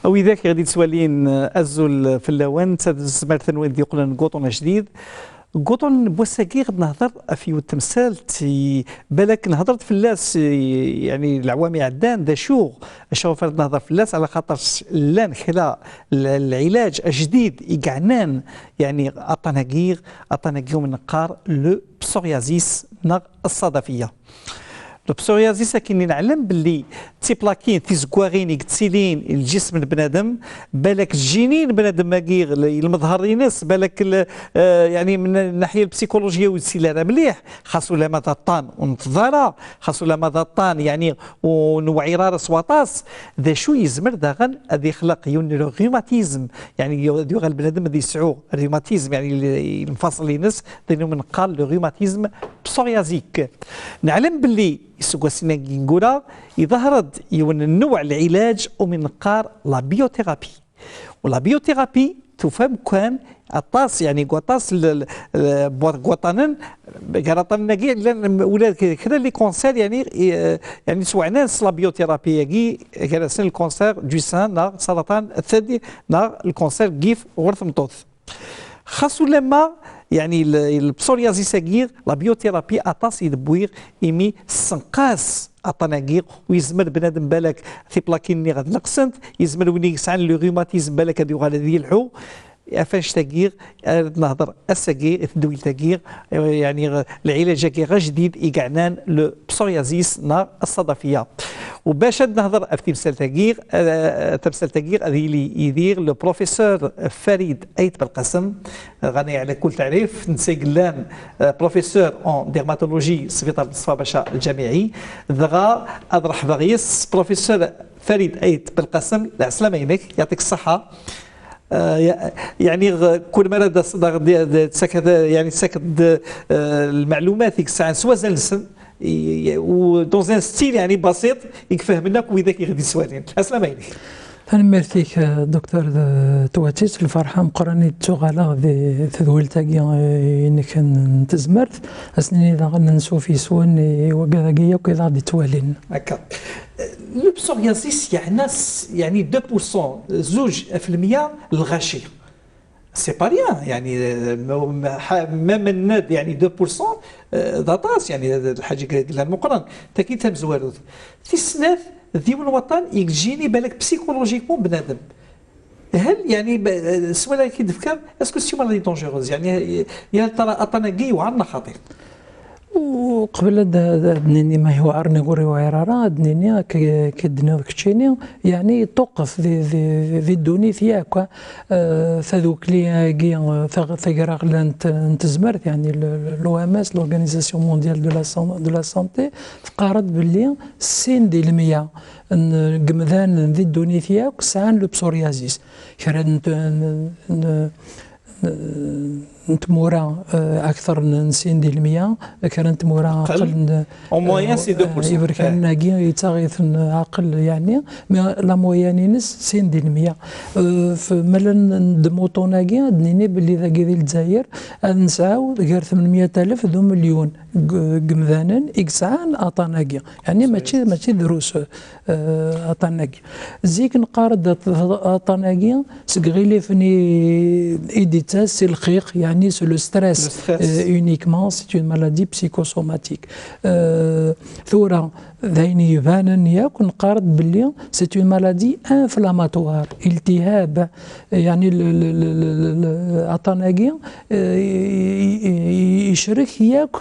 وإذاك غادي تسوالين أزول في اللوان سمعت ثنوين دي قلنا نقوطون جديد قطن بوساكي غد نهضر في التمثال بالك نهضرت في اللاس يعني العوامي عدان دا شوف نهضر في اللاس على خاطر لان خلا العلاج الجديد يقعنان يعني اطناكير من نقار لو بسوريازيس نغ الصدفيه. البسوريازيس كاين نعلم باللي تيبلاكين تيزكواغين يكتسيلين الجسم البنادم بالك الجينين بنادم ماكيغ المظهر ينس بالك يعني من الناحيه البسيكولوجيه ويسيلها مليح خاصو لا ماذا طان ونتظاهر خاصو لا ماذا طان يعني ونوعي راس واطاس ذا شو يزمر داغن هذا يخلق يون الروماتيزم يعني يوغا البنادم هذا يسعو الروماتيزم يعني المفاصل ينس من قال لو روماتيزم بسوريازيك. نعلم باللي يسوق نقولها يظهرت يون النوع العلاج ومن نقار لا بيوثيرابي ولا بيوثيرابي تفهم كان اطاس يعني قطاس بوطانن قراطن نقي ولا كذا لي كونسير يعني سواء ناس لا بيوثيرابي كي كان الكونسير دو سان نا سرطان الثدي نا الكونسير كيف غرف مطوث خاصو لما يعني البسوريازيس كير لا بيوثيرابي اطاس يدبوير ايمي سنقاس اطناكير ويزمر بنادم بالك في بلاكيني غاد نقسنت يزمر وين يسعن لو روماتيزم بالك هادو غادي يلحو افاش تاكير نهضر الساكير الدويل تاكير يعني العلاج كي جديد يقعنان لو بسوريازيس نا الصدفيه. وباش نهضر في تمثال تاكير هذه اللي يدير لو بروفيسور فريد ايت بالقاسم غني على كل تعريف نسي قلان بروفيسور اون ديرماتولوجي سبيطار مصطفى باشا الجامعي دغا اضرح بغيس بروفيسور فريد ايت بالقاسم العسلامه ينك يعطيك الصحه. يعني كل مرة سكت يعني سكت المعلومات يكسع سوا زلسن ودوز ان ستيل يعني بسيط يفهم لك وذاك يغدي سوالين. السلام عليكم. أنا ميرتيك دكتور تواتيس الفرحة مقرني تغالا في ذولتاكي إنك نتزمرت أسني إذا غادي نسوفي سوان وكذا وكذا غادي توالين. هكا. لو بسوريازيس يعني 2% زوج في المية الغشي. سي با ريان يعني ميم الناد يعني 2% داطاس يعني الحاجة قالها المقرن تاكيد تمزوارد في السنات ديون الوطن يجيني بالك بسيكولوجيكمون بنادم هل يعني السؤال كي دفكر اسكو سي مالادي دونجيروز يعني يا ترى اطناكي وعندنا خطير وقبل دنيني ما هو عرني غوري وعرارة دنيني كدنا كتشيني يعني توقف ذي الدوني ثياك ثذوك لي كي ثقراغ نتزمرت يعني لواماس لورغانيزاسيون مونديال دو لا سانتي فقارت باللي سين دي المية قمذان ذي الدوني ثياك سعان لو بسوريازيس كرا نتمورا اكثر من 90% كانت مورا اقل او موين سي 2% يبركان ناقي يتغيث عقل يعني لا مويانينس 90% فملن دموطو ناقي دنيني باللي ذاك ديال الجزائر نسعاو غير 800,000 ذو مليون قمذانا اكسعان اطناقي يعني ماشي دروس اطناقي زيك نقارد اطناقي سكغيلي فني ايديتاس الخيق يعني c'est le stress uniquement, c'est une maladie psychosomatique. ثورة ذيني يبان ياك نقارد باللي سي اون مالادي انفلاماتوار التهاب يعني اطناكي يشرك ياك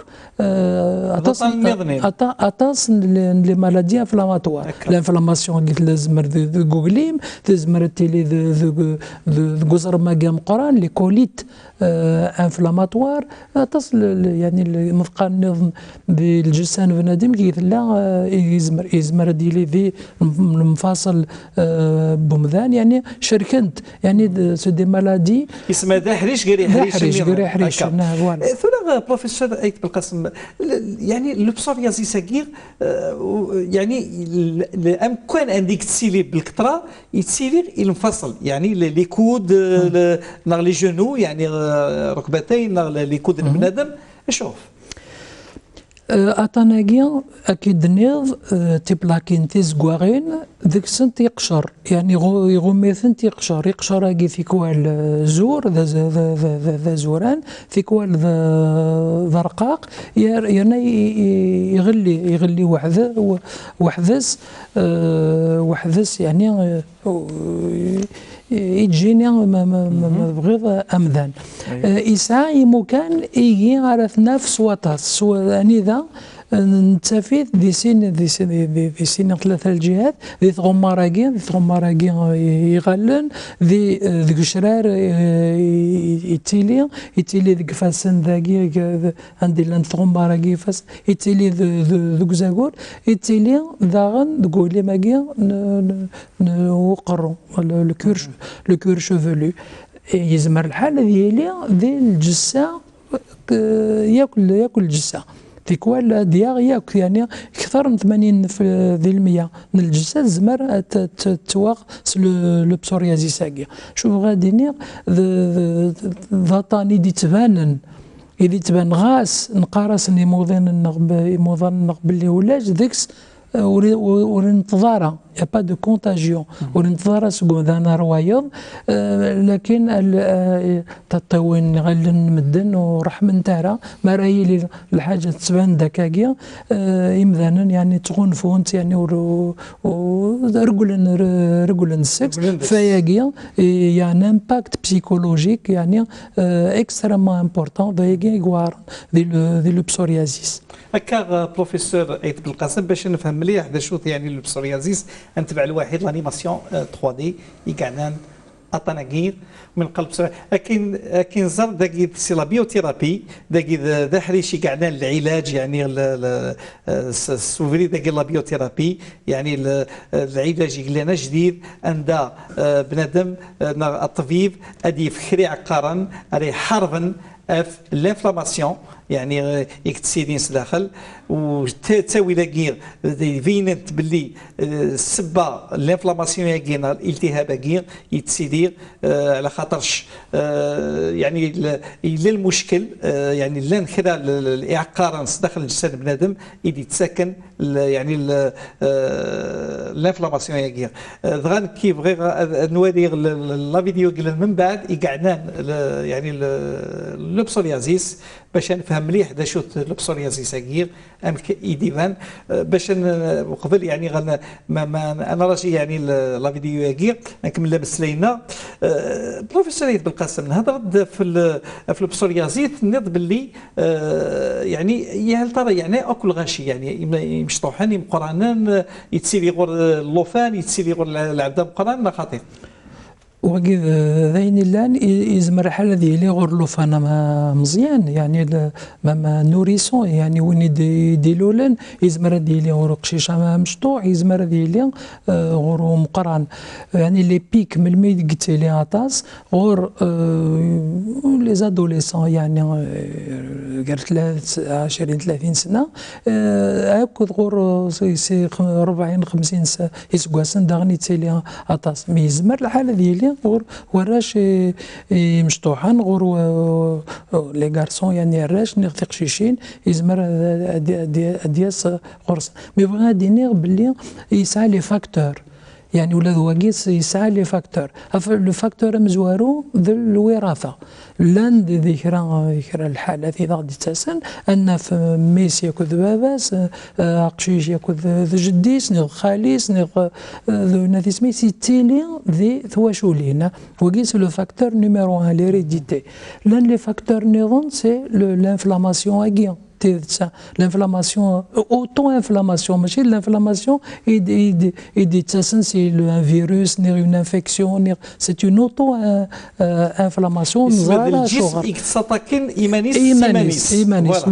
اطاس لي مالادي انفلاماتوار الانفلاماسيون قلت لازم جوجليم لازم التيلي ذو قزر ماكا مقران لي كوليت انفلاماتوار تصل يعني المفقى النظم بالجسام بنادم كيف لا يزمر ديلي في المفاصل بومذان يعني شركنت يعني سو دي مالادي اسمها ذا حريش قري حريش ثم بروفيسور ايت بالقاسم يعني لو بسوريازيس كير يعني الامكان عندك تسيلي بالكثره يتسيلي المفصل يعني لي كود نار لي جونو يعني ركبتين نار لي كود البنادم شوف أطناقيا أكيد نيض تبلاكين تيزكواغين ذيك سن تيقشر يعني يغميثن يقشر أكي ثيكوال زور ذا زوران ثيكوال ذا رقاق يعني يغلي وحذس يعني يجيني ما بغيض أمذان إسعى مكان يجي على نفس وطاس يعني ذا نتفيد ذي سن ثلاثة الجهات ذي ثغماراكي يغلن ذي قشرار يتيلي ذي فاسن ذاكي عندي لان ثغماراكي فاس يتيلي ذو زاكور يتيلي ذاغن تقولي ماكي وقرو لو كور شوفلو يزمر الحال ديالي ذي الجسة ياكل الجسة تيكوال دياغ ياك يعني اكثر من 80% من الجسد زمر تواغ لو بسوريازيس هاكيا شوف غادي نير ضطاني دي تبانن إذا تبان غاس نقارس اني موضن باللي ولاش ذيكس ورنتظارة يا با دو كونتاجيون ورنتظارة سكون ذانا روايض لكن تطوين غلن مدن ورحمن تارا ما راهي الحاجة تبان دكاكيا يمذانا يعني تغون فونت يعني رجلن السكس فياكيا يعني امباكت بسيكولوجيك يعني اكستريمون امبورطون فياكيا يقوار ذي لو بسوريازيس. هكا بروفيسور عيد بالقاسم باش نفهم مليح ذا شو يعني لو بسوريازيس نتبع الواحد لانيماسيون 3 دي يقعدان اطناكير من قلب كاين زر داكي سي لا بيوثيرابي داكي ذا حريش يقعدان العلاج يعني سوفري داكي لا بيوثيرابي يعني العلاج يقلنا جديد عند بنادم الطبيب ادي فكري عقارا ادي حربا اف لانفلاماسيون يعني يكتسيدين سداخل وتساوي لاكير فينت باللي السبه الانفلاماسيون ياكينا الالتهاب كير يتسيدير على خاطرش يعني الا المشكل يعني لا نخرا الاعقار داخل الجسد بنادم يدي تسكن يعني الانفلاماسيون ياكير دغان كيف غير نوري لا فيديو من بعد يقعدان يعني لو بسوريازيس باش نفهم مليح دا شو البسوريازيس كير ام ايديفان باش قبل يعني ما انا راسي يعني لا فيديو كير نكمل لابس لينا بروفيسور عيد بالقاسم نهضر في البسوريازيس نض باللي يعني يا هل ترى يعني اكل غاشي يعني مشطوحين مقرانان يتسيلي غور اللوفان يتسيلي غور العبد مقران خطير وكيف ذاين اللان يزمر حال ديالي غور لوفانا مزيان يعني ما نوريسون يعني وين ديلولن يزمر ديالي غور قشيشه مشطوع يزمر ديالي غور مقران يعني لي بيك من المي قلت لي عطاس غور لي زادوليسون يعني غير 20 30 سنه هاكد غور سي 40 50 سنه يسكواسن داغني تيلي عطاس مي يزمر الحاله ديالي غور وراش مشطوحان غور لي غارسون يعني الراش نغ قشيشين يزمر دياس قرص مي بغا دينيغ باللي يسعى لي فاكتور يعني ولاد واقيس يسعى لي فاكتور لو فاكتور مزوارو ذو الوراثه لاند ذكرى الحاله في غادي تسن ان في ميس ياكل باباس قشيش ياكل جديس نغ خاليس نغ ذو نادي سميسي تيلي ذي ثواشولين وقيس لو فاكتور نيميرو 1 ليريديتي لان لي فاكتور نيرون سي لانفلاماسيون اكيا l'inflammation, auto-inflammation, mais l'inflammation c'est un virus, une infection, c'est une auto-inflammation.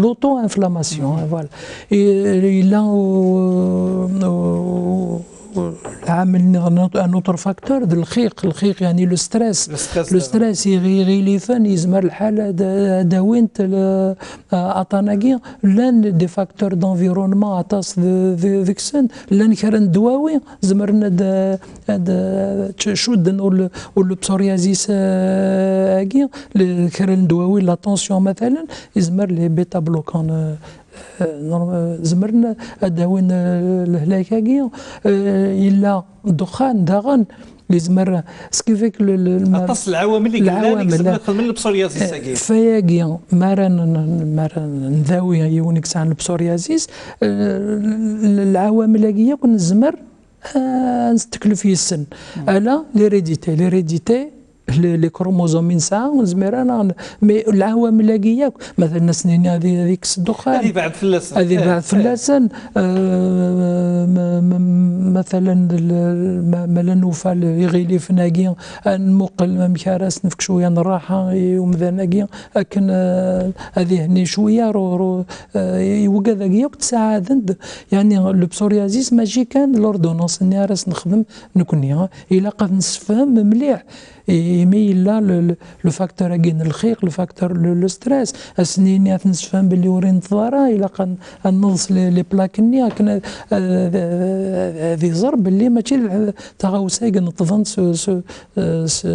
L'auto-inflammation, voilà. Et là, عامل ان اوتر فاكتور الخيق يعني لو ستريس يغيلي فن يزمر الحاله داوينت اطاناكي لان دي فاكتور دونفيرونمون عطاس ذيك السن لان كرن دواوي زمرنا شودن ولا بسوريازيس كرن دواوي لا طونسيون مثلا يزمر لي بيتا بلوكان زمرنا اداوين الهلاكاكي الا الدخان داغن لزمر سكيفيك التصل العوامل اللي قلنا من البسوريازيس فياكي مارن نذاوي يونيكس عن البسوريازيس العوامل هي كون الزمر نستكلو في السن الا ليريديتي لي كروموزومين ساعه زميرانا مي العوامل لاقيه مثلا سنين هذيك الدخان هذه بعد فلاسن مثلا مالا نوفال يغيلي فناقي نمقل مكارس نفك شويه الراحه ومذناقي لكن هذه هني شويه رو يوقع ذاقيه وتساعد يعني البسوريازيس ماشي كان لوردونونس اني راس نخدم نكوني الا قد نسفهم مليح يميل لا لو فاكتور اكين الخيق لو فاكتور لو ستريس اسنيني نسفهم باللي ورين الضرا الا قد نضص لي بلاكني كان هذه زرب اللي ماشي تغوساي نطفن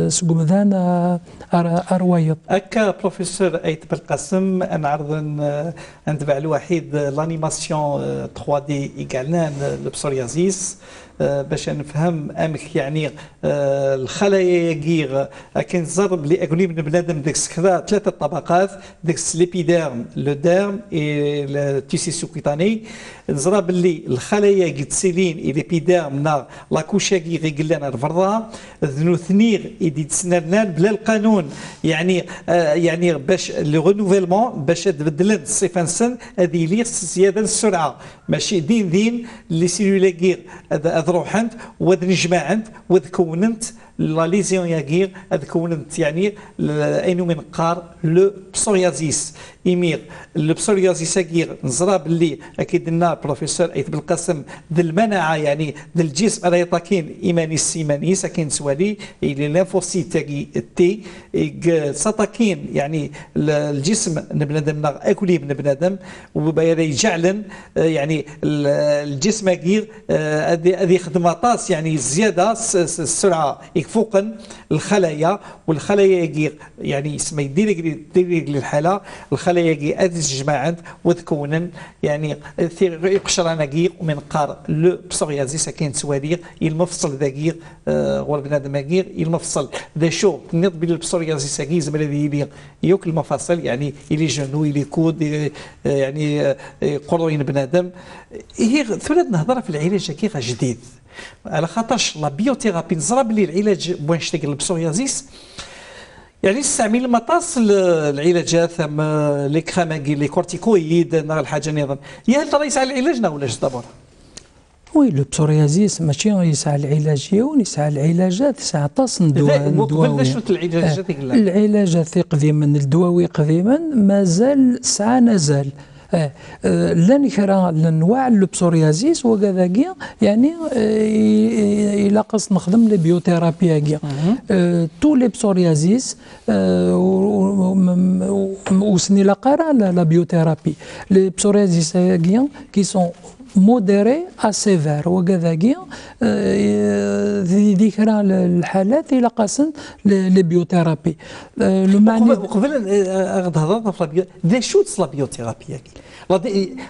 سقمذان اروايض هكا بروفيسور ايت بالقاسم نعرض نتبع الوحيد لانيماسيون 3 دي يقعلنا البسوريازيس باش نفهم امك يعني الخلايا يقيغ كاين زرب اللي اقولي من بنادم ديك كذا 3 طبقات ديك ليبيديرم لو ديرم اي التيسي سوكيتاني نزرب اللي الخلايا يتسيلين ليبيديرم نا لاكوشا كي قلنا الفرضها ذنوثنيغ يدي تسنرنان بلا القانون يعني باش لو رينوفيلمون باش تبدل الصفه نسن هذه لي زياده السرعه ماشي دين لي سيلولا كير روحنت وذ نجمعت وذ كوننت لا ليزيون ياكير هذ كوننت يعني اينو من قار لو بسوريازيس يمير البسوريازيس ياكير نزرا باللي اكيد لنا بروفيسور ايت بالقسم ذا المناعه يعني ذا الجسم راه يطاكين ايمانيس كاين سوالي اللي لانفوسيت تي ساتاكين يعني الجسم بنادم اكلي من بنادم ويجعلن يعني الجسم ياكير هذه خدمه طاس يعني زياده السرعه يفوقن الخلايا والخلايا يجي يعني اسمه يدير للحاله الخلايا يجي تجمعن وتكونن يعني يقشرنا كير ومن قار لو بسوريازيس كاين سوالير المفصل ذاكير غور بنادم كير المفصل ذا شو نض بالبسوريازيس كي زعما اللي يوك المفاصل يعني اللي جنو اللي كود يعني قروين بنادم هي ثلاث نهضر في العلاج كي جديد على خاطرش لا بيوثيرابي نزرا بلي العلاج بوين شتيك البسوريازيس يعني نستعمل المطاس العلاجات ثم لي كراماكي لي كورتيكويد نغ الحاجه نظام يا هل ترى يسعى العلاج ولا دابور وي لو بسوريازيس ماشي يسعى العلاج يسعى العلاجات يسعى طاس ندواوي العلاجات قديما الدواوي قديما مازال ساعه نزال لن كرا الانواع البسوريازيس وكذاكيا يعني الى قص نخدم لي بيوثيرابي كيا تو لي بسوريازيس وسني لا قرا لا بيوثيرابي لي بسوريازيس كيا كي سون موديري ا سيفير وكذاكيا ذكرى الحالات الى قاسن لي بيوثيرابي قبل هضرنا في ذا شوتس لا بيوثيرابي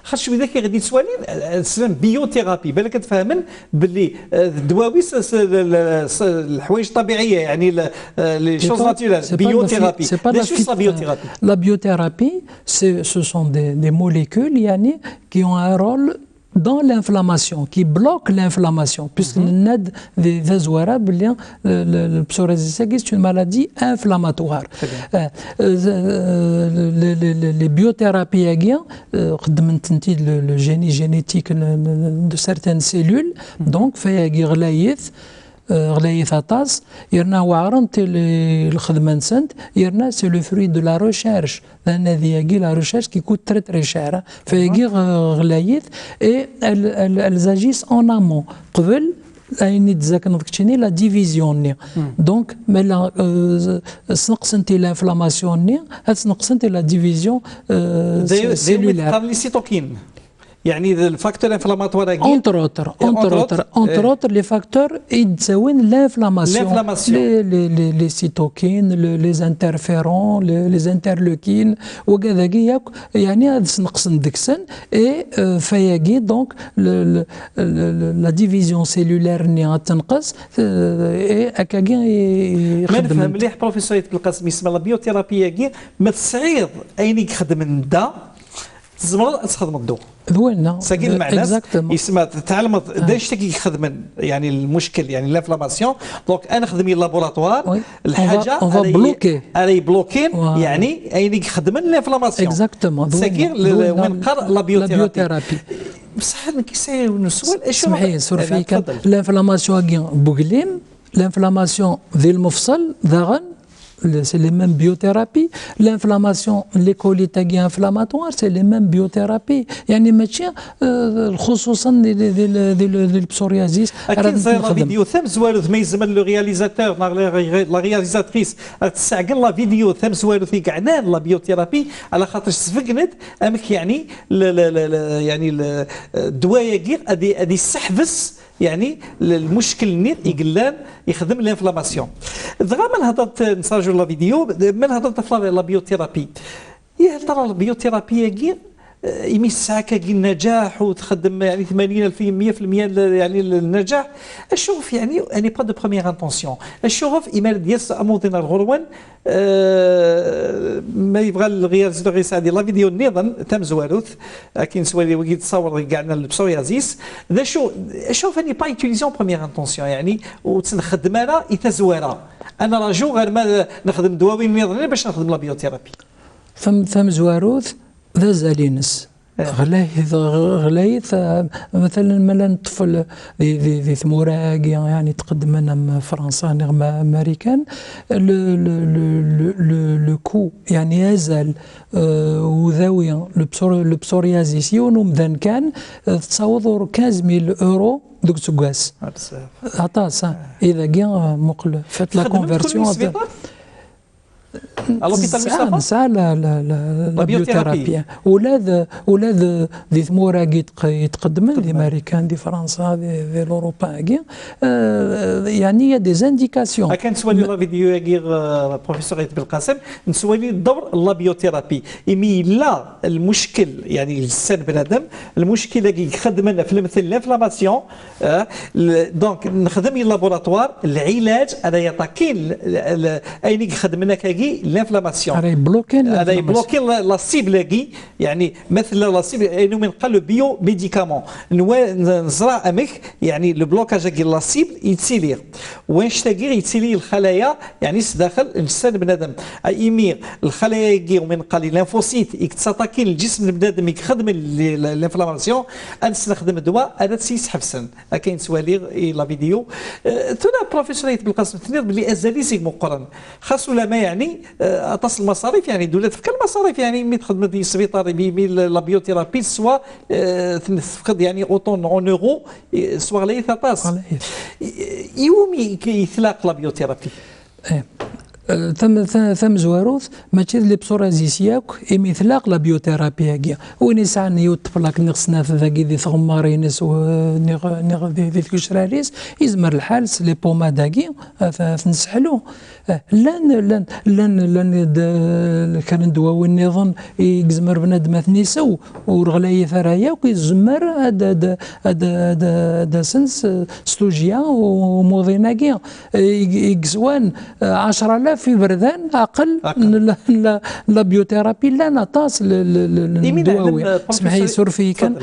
خاطر شويه ذاك غادي سوالين سلام بيوثيرابي بالك تفهمن باللي الدواوي الحوايج الطبيعيه يعني لي شوز ناتورال بيوثيرابي لا شوتس لا بيوثيرابي لا بيوثيرابي سو سون دي موليكول يعني qui ont un rôle dans l'inflammation, qui bloque l'inflammation, puisque des azouara, le psoriasis c'est une maladie inflammatoire. Les biothérapies, le génie génétique de certaines cellules, donc fait غلايث عطاس يرنا وعرنت الخدمه نسنت يرنا سي لو فري دو لا ريشيرش لان هذه لا ريشيرش كي كوت تري تري شير فيجي غلايث اي الزاجيس اون امون قبل ايني تزاكن دكتشيني لا ديفيزيون دونك ملا سنقسنتي لانفلاماسيون هاد سنقسنتي لا ديفيزيون سيلولار لي سيتوكين يعني الفاكتور انفلاماتوار اونتر لي فاكتور يتساوين لانفلاماسيون لي سيتوكين لي انترفيرون لي انترلوكين وكذا ياك يعني هذا نقص ندكسن اي فياكي دونك لا ديفيزيون سيلولار ني تنقص اي هكاكي ما نفهم مليح بروفيسور بالقاسم يسمى لا بيوثيرابي كي ما تصعيد اين يخدم الدا تزمر تخدم الضو ذوينا ساكن المعنى يسمى تعلم داش يخدم يعني المشكل يعني لانفلاماسيون دونك انا نخدم لابوراتوار الحاجه علي بلوكين يعني اين يخدم لانفلاماسيون اكزاكتومون ساكن وين قرا لا بيوثيرابي بصح كيساير السؤال اش سمحي سور فيك لانفلاماسيون بوغليم لانفلاماسيون ذي المفصل ذاغن c'est les mêmes biothérapies. L'inflammation, les colites inflammatoires, c'est les mêmes biothérapies. يعني ماشي خصوصا البسوريازيس. أكيد صاير لا فيديو ثم زوالو ما يزمن لو رياليزاتور لا رياليزاتريس تسعقل لا فيديو ثم زوالو في كعنان لا بيوثيرابي على خاطر سفقنت أمك يعني يعني الدوايا كير أدي السحفس يعني المشكل نيت يقلان يخدم الانفلاماسيون. دغيا من هضرت نسرجوا لا فيديو من هضرت في لا بيوثيرابي يا ترى البيوثيرابي كي يميس ساعه كي النجاح وتخدم يعني 80% 100% يعني النجاح الشغف يعني اني با دو بروميير انتونسيون الشغف ايمال ديال امودنا الغروان ما يبغى الرياليزاتور يساعد لا فيديو نظن تم زواروث كاين سوالي وكي تصور كاعنا البسوريازيس ذا شوف اني با يوتيليزون بروميير انتونسيون يعني وتنخدم انا يتزوارا انا راجو غير ما نخدم دواوين نظن باش نخدم لا بيوثيرابي ثم زواروث ذا زالينس غلايث مثلا مالا طفل ذي ثموراكي يعني تقدم لنا فرنسا نغم امريكان لو كو يعني يزال وذاوية البسوريازيس يونم ذن كان تصور 15000 اورو دوك تسكاس عطاس اذا كاع مقل فات لا كونفيرسيون نسعى لا بيوثيرابي ولاد ذي ثمورا يتقدم ذي امريكان ذي فرنسا ذي اوروبا يعني دي زانديكاسيون كان سوالي لا فيديو كي بروفيسور بالقاسم نسوالي دور لا بيوثيرابي يمي لا المشكل يعني السن بنادم المشكله كي يخدم في المثل الانفلاماسيون دونك نخدم لابوراتوار العلاج هذا يعطيكين اين يخدمنا كي لانفلاماسيون هذا يبلوكي لا سيبل كي يعني مثل لا سيبل انه من قال بيو ميديكامون نزرع امك يعني لو بلوكاج كي لا سيبل يتسيلي وين شتاكي يتسيلي الخلايا يعني داخل الجسد بنادم ايمير الخلايا كي ومن قال لانفوسيت يتساتاكين الجسم بنادم يخدم الانفلاماسيون نستخدم الدواء هذا تيسحب سن كاين سوالي لا فيديو تونا بروفيسور بالقاسم تنير بلي ازاليسيك مقرن خاصو لا ما يعني تصل المصاريف يعني الدوله تفك المصاريف يعني مي تخدم في السبيطار بي لا بيوثيرابي سوا تفقد يعني اوطون اون اورو سوا غلايث طاس يومي كيثلاق لا بيوثيرابي ثم زواروث ماشي لي بسورازيس ياك مثلاق لا بيوثيرابي كيا وين يسعى يوطفلاك نغسنا ذاكي ذي ثغمارينس ونغ ذي كشراريس يزمر الحال لي بوماداكي نسحلو لان كان دواوي النظام يزمر بنادم ثنيسو ورغلاي ثرايا ويزمر هذا سنس سلوجيا وموضيناكي يكزوان 10000 في بردان اقل من لا بيوثيرابي لا نطاس للدواوي اسمحي سورفي كان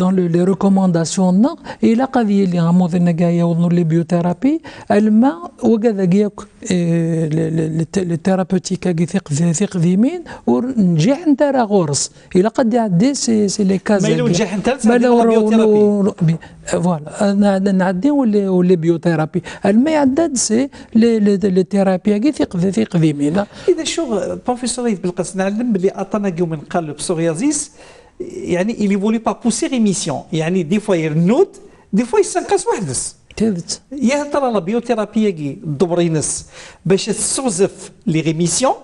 dans les recommandations الى قضيه اللي غاموض النقايا وظنوا لي بيوثيرابي الماء وكذا كياك الثيرابوتيكا كي ثيق ذيمين ونجح نتا راه غورس الى قد يعدي سي لي كاز ما لو نجح نتا بيوثيرابي فوالا نعدي ولا بيوثيرابي الماء يعدد سي لي ثيرابي كي ثيق ذيمين اذا شو بروفيسور بالقصد نعلم بلي اطنا من قال بسوريازيس يعني il évolue pas pousser rémission يعني دي فوا يرنود دي فوا يسنقص وحدس تثبت يا ترى لا بيوثيرابي كي الدبرينس باش تسوزف لي ريميسيون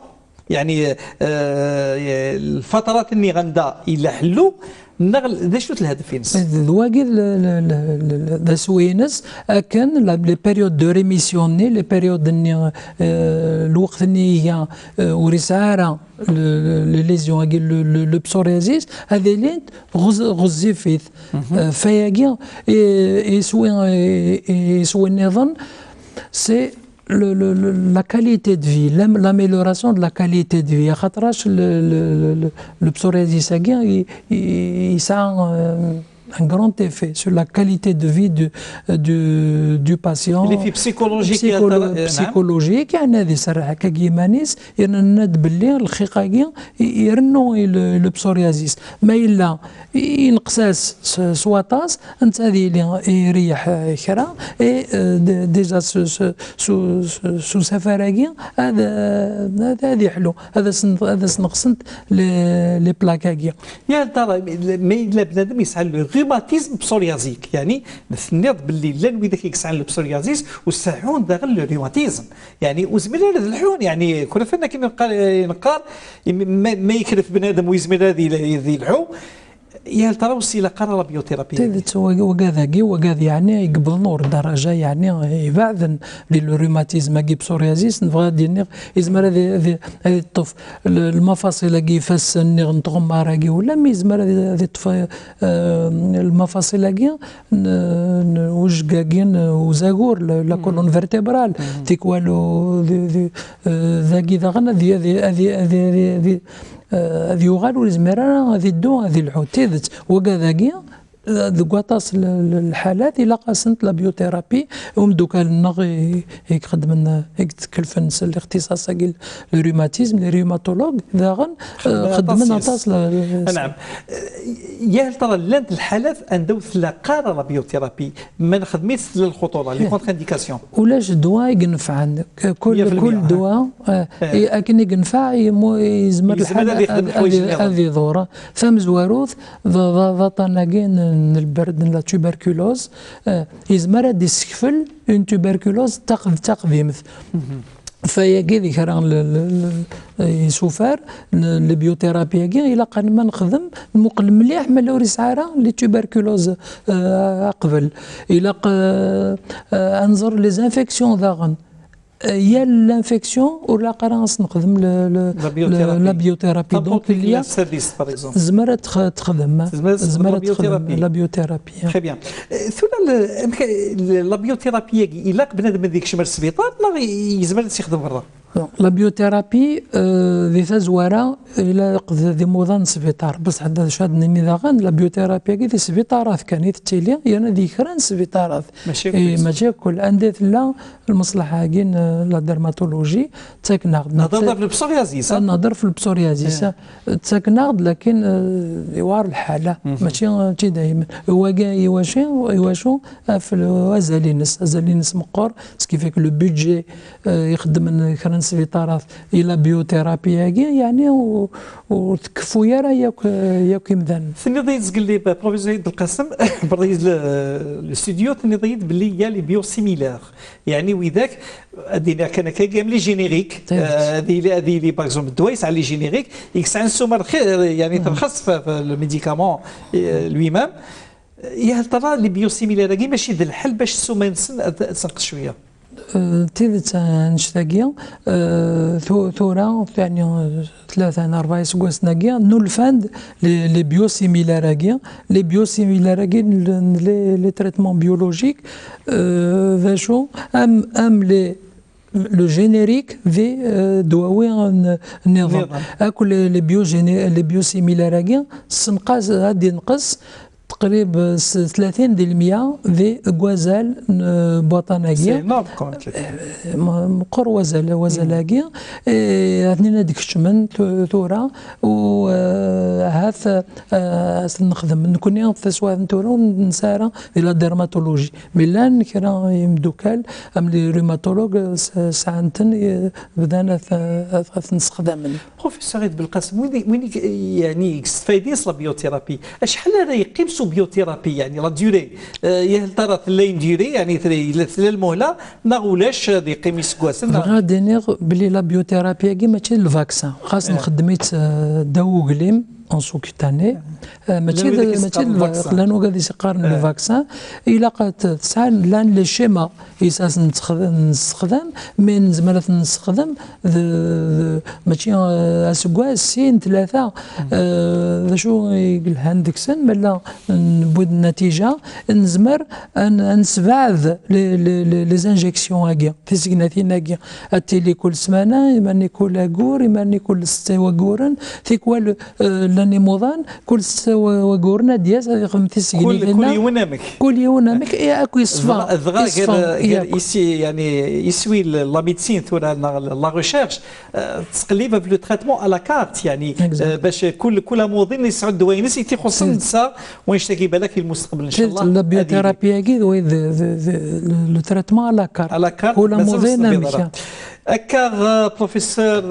يعني الفترات اللي غندا إلا حلو نغل ذا شنو الهدف ينس ذواقي ذا سوينس كان لي بيريود دو ريميسيوني لي بيريود اني الوقت اني هي ورساره لي ليزيون لو بسوريازيس هذه اللي غزي فيه فياقي يسوي النظام سي la qualité de vie, l'amélioration de la qualité de vie. Le psoriasis il a un grand effet sur la qualité de vie du patient. L'effet psychologique. psychologique يعني هذه سرعة كيمانيس يرند باللي الخقاقي يرنو البسوريازيس ما إلا ينقصاس سواطاس أنت هذه اللي يريح كرا ديجا سو سفراقي هذا حلو هذا سنقصنت لي بلاكاقي. يا ترى ما إلا بنادم يسعى روماتيزم بسوريازيك يعني نثنيض باللي لا نوي ذاك يكسعن البسوريازيس والسحون ذا غير الروماتيزم يعني وزميل هذا الحون يعني كنا فينا كيما نقال ما يكلف بنادم ويزميل هذه الحو يا ترى وسيله قرار بيوثيرابي وكذا يعني يقبل نور درجه يعني يبعد للروماتيزم كي بسوريازيس نبغى دير يزمر هذه الطف المفاصل كي فاسن نغنطغم راكي ولا ميزمر هذه الطف المفاصل كي وجكاكين وزاغور لا كولون فيرتيبرال تيكوالو ذاكي ذاغنا هذه هذه يغال والزميرة هذه الدو هذه الحوتيذت وكذاكي ذكواطاس الحالات إلا قاسنت لا بيوثيرابي ومدوكا النغ يخدم يتكلف الاختصاص كي الروماتيزم لي ريوماتولوج ذاغن خدمنا طاس نعم. يا ترى لانت الحالات اندوث لا قارة لا بيوثيرابي ما نخدميش للخطوره لي كونتر انديكاسيون ولاش دواء ينفع كل دواء لكن ينفع يزمر الحالة هذه ضوره فم زواروث ضطناكين البرد لا توبركولوز يزمر يسكفل اون توبركولوز تقديم فهي كي ذيك يسوفار البيوثيرابي كي إلا قال ما نخدم المقل مليح ما لوري سعاره لي توبركولوز قبل إلا انظر لي زانفيكسيون ذاغن يا لانفيكسيون ولا قراص نخدم لا بيوثيرابي دونك اللي زمرت تخدم لا بيوثيرابي تري بيان ثم لا بيوثيرابي الا بنادم ما ديكش من السبيطار لا يزمر يخدم برا لا بيوثيرابي ذي زواره الى قد ذي موضان سبيطار بس حتى شاد نمي ذاغن لا بيوثيرابي كي ذي سبيطارات كانت تيلي يعني ذيكران سبيطارات ماشي كل انديت لا المصلحه كين لا ديرماتولوجي تاكناغد نهضر في البسوريازيس نهضر في البسوريازيس تاكناغد لكن يوار الحاله ماشي دائما هو يواشو في الازالينس مقور سكيفيك لو بودجي يخدم كان سبيطارات الى بيوثيرابي يعني وتكفوا ياك يمدان ثني ضيت قال لي بروفيسور عبد القاسم بريز الاستوديو ثني ضيت باللي يا لي بيو سيميلار يعني وذاك ادينا كان كامل لي جينيريك هذه لي باغ اكزومبل الدوايس على لي جينيريك يكسعن سومر يعني ترخص في الميديكامون لوي مام يا ترى لي بيو سيميلار كي ماشي ذا الحل باش السومه تنقص شويه تيدت نشتاقيا ثورة يعني 3-4 سكواس ناقيا نولفاند لي بيو سيميلاراكيا لي بيو سيميلاراكيا لي تريتمون بيولوجيك ذاشو ام لي لو جينيريك في دواوي النظام اكل لي بيو سيميلاراكيا سنقاس غادي نقص تقريبا 30% في غوازال بوطناكيا مقر وزلاكيا عندنا ديك الشمن ثورة وهاث نخدم نكون سواء ثورة ونسارة الى ديرماتولوجي ملان كرا يمدوكال ام لي ريماتولوج ساعتن بدانا نستخدم بروفيسور عبد القاسم وين يعني استفايدين لا بيوثيرابي شحال راه يقيم بيوثيرابي يعني لا ديوري هل ترى ثلاين ديوري يعني ثلاث المهله ناغولاش دي قيميس كواسن غادي نيغ بلي لا بيوثيرابي كي ماشي الفاكسان خاص نخدميت داو قليم اون سوكيتاني ماشي لانه غادي يقارن الفاكسان الا قات تسعى لان لي شيما اساس نستخدم من زمالات نستخدم ماشي اسكواس سين ثلاثه شو يقول هاندكسن ملا نبود النتيجه نزمر نسبعذ لي زانجيكسيون هاكيا تيسكناتين هاكيا التيلي كل سمانه يماني كل اكور يماني كل 6 وكورن تيكوال لاني موضان كل 6 وكورنا دياس هذه قمتي سكني كل يومك اي اكو يصفى الضغا يعني يسوي لا ميديسين ثورا لا ريشيرش تقليبها في لو تريتمون على كارت يعني باش كل موظن يسعد دوينس تيخص النساء ويشتكي بالك في المستقبل ان شاء الله لا بيوثيرابي كي لو تريتمون على كارت كل موظن أكا بروفيسور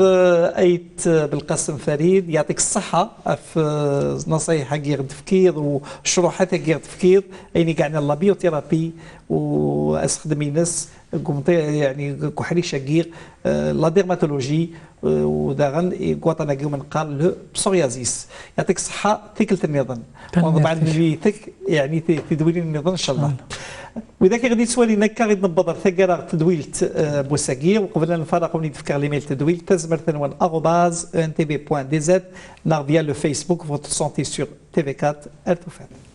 أيت بالقاسم فريد يعطيك الصحة في نصايح غير تفكير وشروحات غير تفكير أيني قاعدين لا بيوثيرابي واستخدم الناس قمت يعني كحريش غير لا ديرماتولوجي وداغن قوطنا قيوم نقال له بسوريازيس يعطيك الصحة تيكلت النظام وطبعا بيتك يعني تدوين النظام إن شاء الله وإذا كان غادي تسوالي نكا غادي نبضر ثقة تدويلت بوساكير وقبل أن نفرق وني تفكر ليميل تدويل تزمر ثنوان @ntb.dz نار فيا لو فيسبوك فوتو سونتي سور TV4 elle tout fait.